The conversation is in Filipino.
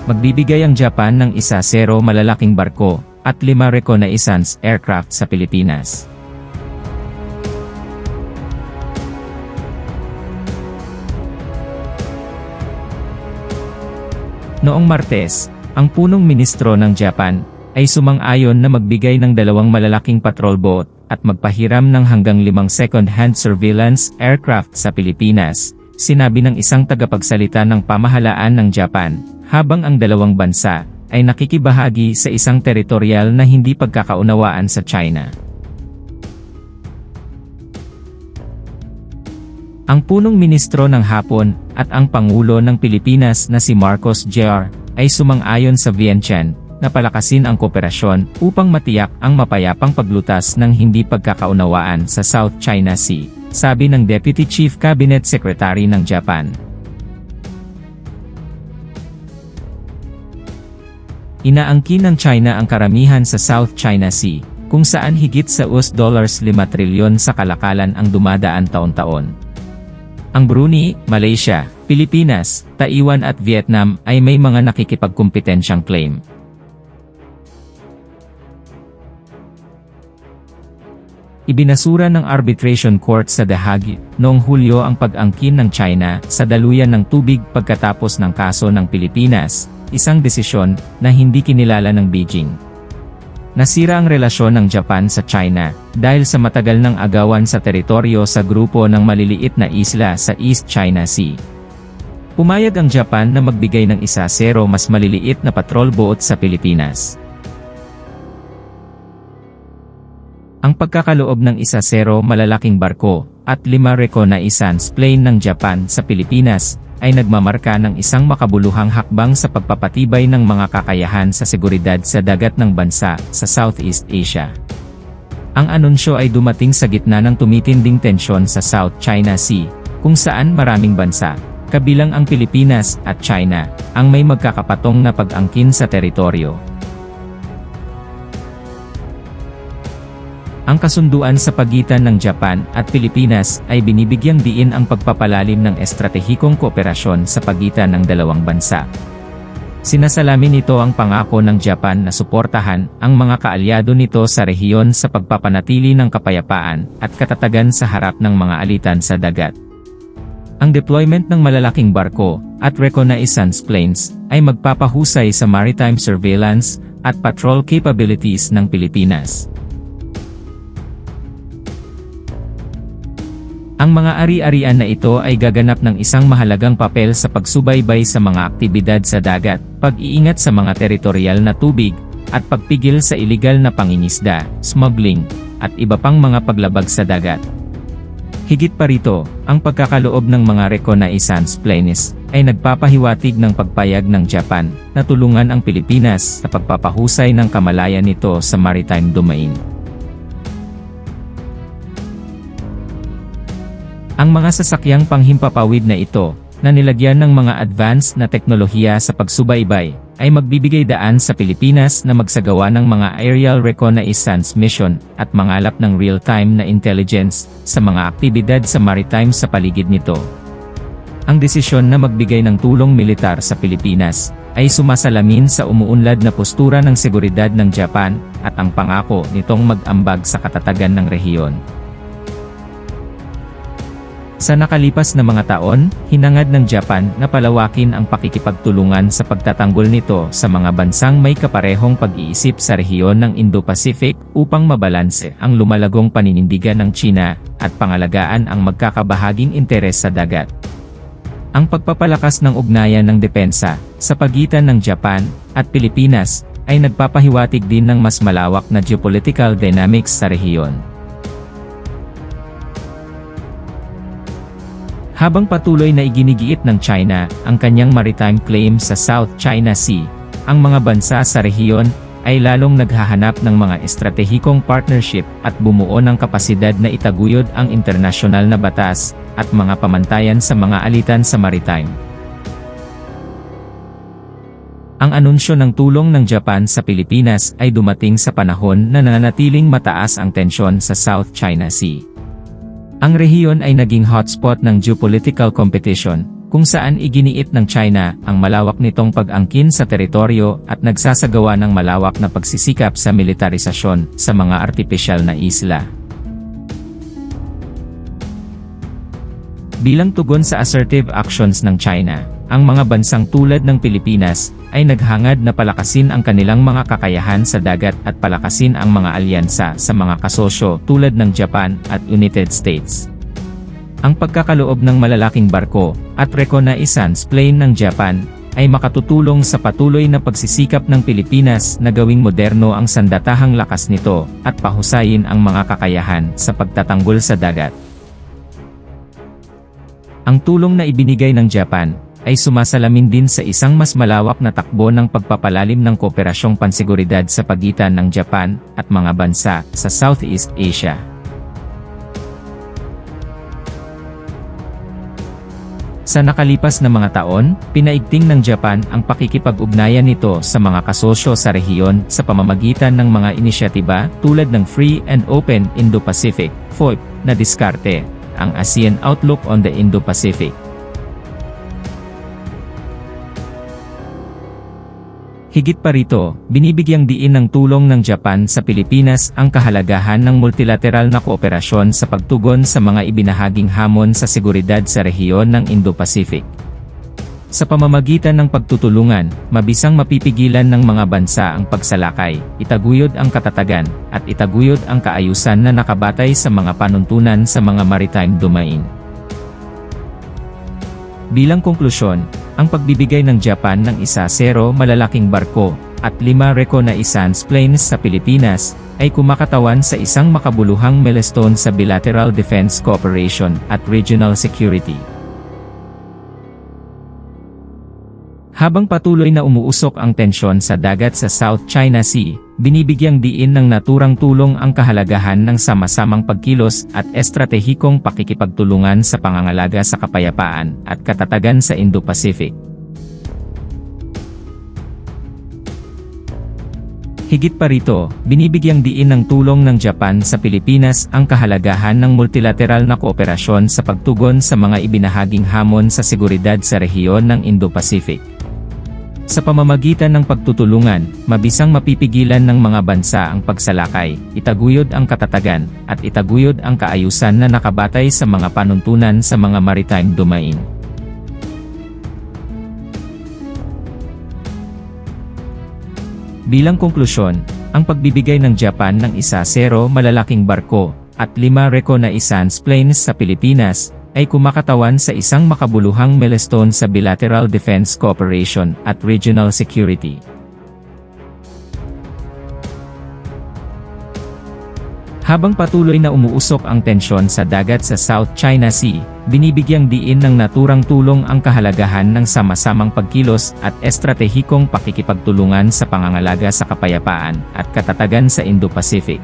Magbibigay ang Japan ng 10 malalaking barko at 5 reconnaissance aircraft sa Pilipinas. Noong Martes, ang punong ministro ng Japan ay sumang-ayon na magbigay ng 2 malalaking patrol boat at magpahiram ng hanggang 5 second-hand surveillance aircraft sa Pilipinas, sinabi ng isang tagapagsalita ng pamahalaan ng Japan, habang ang dalawang bansa ay nakikibahagi sa isang teritorial na hindi pagkakaunawaan sa China. Ang punong ministro ng Hapon at ang Pangulo ng Pilipinas na si Marcos Jr. ay sumang-ayon sa Vientiane na palakasin ang kooperasyon upang matiyak ang mapayapang paglutas ng hindi pagkakaunawaan sa South China Sea, sabi ng Deputy Chief Cabinet Secretary ng Japan. Inaangkin ng China ang karamihan sa South China Sea, kung saan higit sa $5 trilyon sa kalakalan ang dumadaan taon-taon. Ang Brunei, Malaysia, Pilipinas, Taiwan at Vietnam ay may mga nakikipagkumpetensyang claim. Ibinasura ng Arbitration Court sa The Hague noong Hulyo ang pag-angkin ng China sa daluyan ng tubig pagkatapos ng kaso ng Pilipinas, isang desisyon na hindi kinilala ng Beijing. Nasira ang relasyon ng Japan sa China dahil sa matagal ng agawan sa teritoryo sa grupo ng maliliit na isla sa East China Sea. Pumayag ang Japan na magbigay ng 10 mas maliliit na patrol boat sa Pilipinas. Ang pagkakaloob ng 10 malalaking barko at 5 reconnaissance plane ng Japan sa Pilipinas ay nagmamarka ng isang makabuluhang hakbang sa pagpapatibay ng mga kakayahan sa seguridad sa dagat ng bansa sa Southeast Asia. Ang anunsyo ay dumating sa gitna ng tumitinding tensyon sa South China Sea, kung saan maraming bansa, kabilang ang Pilipinas at China, ang may magkakapatong na pag-angkin sa teritoryo. Ang kasunduan sa pagitan ng Japan at Pilipinas ay binibigyang diin ang pagpapalalim ng estratehikong kooperasyon sa pagitan ng dalawang bansa. Sinasalamin nito ang pangako ng Japan na suportahan ang mga kaalyado nito sa rehiyon sa pagpapanatili ng kapayapaan at katatagan sa harap ng mga alitan sa dagat. Ang deployment ng malalaking barko at reconnaissance planes ay magpapahusay sa maritime surveillance at patrol capabilities ng Pilipinas. Ang mga ari-arian na ito ay gaganap ng isang mahalagang papel sa pagsubaybay sa mga aktibidad sa dagat, pag-iingat sa mga teritorial na tubig, at pagpigil sa iligal na pangingisda, smuggling, at iba pang mga paglabag sa dagat. Higit pa rito, ang pagkakaloob ng mga reconnaissance planes ay nagpapahiwatig ng pagpayag ng Japan na tulungan ang Pilipinas sa pagpapahusay ng kamalayan nito sa maritime domain. Ang mga sasakyang panghimpapawid na ito, na nilagyan ng mga advanced na teknolohiya sa pagsubaybay, ay magbibigay daan sa Pilipinas na magsagawa ng mga aerial reconnaissance mission at mangalap ng real-time na intelligence sa mga aktibidad sa maritime sa paligid nito. Ang desisyon na magbigay ng tulong militar sa Pilipinas ay sumasalamin sa umuunlad na postura ng seguridad ng Japan at ang pangako nitong mag-ambag sa katatagan ng rehiyon. Sa nakalipas na mga taon, hinangad ng Japan na palawakin ang pakikipagtulungan sa pagtatanggol nito sa mga bansang may kaparehong pag-iisip sa rehiyon ng Indo-Pacific upang mabalanse ang lumalagong paninindigan ng China at pangalagaan ang magkakabahaging interes sa dagat. Ang pagpapalakas ng ugnayan ng depensa sa pagitan ng Japan at Pilipinas ay nagpapahiwatig din ng mas malawak na geopolitical dynamics sa rehiyon. Habang patuloy na iginigiit ng China ang kanyang maritime claim sa South China Sea, ang mga bansa sa rehiyon ay lalong naghahanap ng mga estratehikong partnership at bumuo ng kapasidad na itaguyod ang internasyonal na batas at mga pamantayan sa mga alitan sa maritime. Ang anunsyo ng tulong ng Japan sa Pilipinas ay dumating sa panahon na nananatiling mataas ang tensyon sa South China Sea. Ang rehiyon ay naging hotspot ng geopolitical competition, kung saan iginiit ng China ang malawak nitong pag-angkin sa teritoryo at nagsasagawa ng malawak na pagsisikap sa militarisasyon sa mga artipisyal na isla. Bilang tugon sa assertive actions ng China, ang mga bansang tulad ng Pilipinas ay naghangad na palakasin ang kanilang mga kakayahan sa dagat at palakasin ang mga alyansa sa mga kasosyo tulad ng Japan at United States. Ang pagkakaloob ng malalaking barko at reconnaissance plane ng Japan ay makatutulong sa patuloy na pagsisikap ng Pilipinas na gawing moderno ang sandatahang lakas nito at pahusayin ang mga kakayahan sa pagtatanggol sa dagat. Ang tulong na ibinigay ng Japan ay sumasalamin din sa isang mas malawak na takbo ng pagpapalalim ng kooperasyong pansiguridad sa pagitan ng Japan at mga bansa sa Southeast Asia. Sa nakalipas na mga taon, pinaigting ng Japan ang pakikipag-ugnayan nito sa mga kasosyo sa rehiyon sa pamamagitan ng mga inisyatiba tulad ng Free and Open Indo-Pacific (FOIP) na diskarte, ang ASEAN Outlook on the Indo-Pacific. Higit pa rito, binibigyang diin ng tulong ng Japan sa Pilipinas ang kahalagahan ng multilateral na kooperasyon sa pagtugon sa mga ibinahaging hamon sa seguridad sa rehiyon ng Indo-Pacific. Sa pamamagitan ng pagtutulungan, mabisang mapipigilan ng mga bansa ang pagsalakay, itaguyod ang katatagan, at itaguyod ang kaayusan na nakabatay sa mga panuntunan sa mga maritime domain. Bilang konklusyon, ang pagbibigay ng Japan ng 10 malalaking barko at 5 reconnaissance planes sa Pilipinas ay kumakatawan sa isang makabuluhang milestone sa bilateral defense cooperation at regional security. Habang patuloy na umuusok ang tensyon sa dagat sa South China Sea, binibigyang diin ng naturang tulong ang kahalagahan ng sama-samang pagkilos at estratehikong pakikipagtulungan sa pangangalaga sa kapayapaan at katatagan sa Indo-Pacific. Higit pa rito, binibigyang diin ng tulong ng Japan sa Pilipinas ang kahalagahan ng multilateral na kooperasyon sa pagtugon sa mga ibinahaging hamon sa seguridad sa rehiyon ng Indo-Pacific. Sa pamamagitan ng pagtutulungan, mabisang mapipigilan ng mga bansa ang pagsalakay, itaguyod ang katatagan, at itaguyod ang kaayusan na nakabatay sa mga panuntunan sa mga maritime domain. Bilang konklusyon, ang pagbibigay ng Japan ng 10 malalaking barko at 5 reconnaissance planes sa Pilipinas ay kumakatawan sa isang makabuluhang milestone sa bilateral defense cooperation at regional security. Habang patuloy na umuusok ang tensyon sa dagat sa South China Sea, binibigyang diin ng naturang tulong ang kahalagahan ng sama-samang pagkilos at estratehikong pakikipagtulungan sa pangangalaga sa kapayapaan at katatagan sa Indo-Pacific.